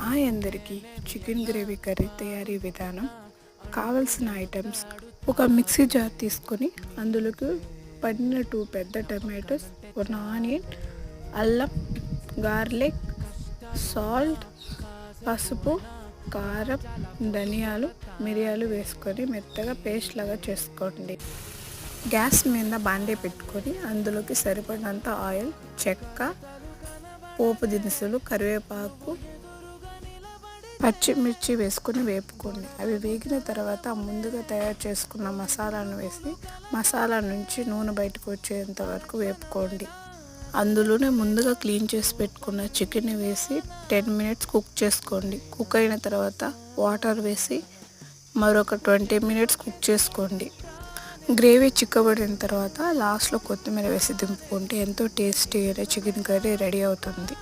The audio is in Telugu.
హాయ్ అందరికీ. చికెన్ గ్రేవీ కర్రీ తయారీ విధానం. కావలసిన ఐటమ్స్: ఒక మిక్సీ జార్ తీసుకొని అందులోకి పడిన 2 పెద్ద టమాటోస్, 1 ఆనియన్, అల్లం, గార్లిక్, సాల్ట్, పసుపు, కారం, ధనియాలు, మిరియాలు వేసుకొని మెత్తగా పేస్ట్ లాగా చేసుకోండి. గ్యాస్ మీద బాండీ పెట్టుకొని అందులోకి సరిపడినంత ఆయిల్, చెక్క, పోపు దినుసులు, కరివేపాకు, పచ్చిమిర్చి వేసుకొని వేపుకోండి. అవి వేగిన తర్వాత ముందుగా తయారు చేసుకున్న మసాలాను వేసి మసాలా నుంచి నూనె బయటకు వచ్చేంత వరకు వేపుకోండి. అందులోనే ముందుగా క్లీన్ చేసి పెట్టుకున్న చికెన్ వేసి 10 మినిట్స్ కుక్ చేసుకోండి. కుక్ అయిన తర్వాత వాటర్ వేసి మరొక 20 మినిట్స్ కుక్ చేసుకోండి. గ్రేవీ చిక్కబడిన తర్వాత లాస్ట్లో కొత్తిమీర వేసి దింపుకుంటే ఎంతో టేస్టీ అయిన చికెన్ కర్రీ రెడీ అవుతుంది.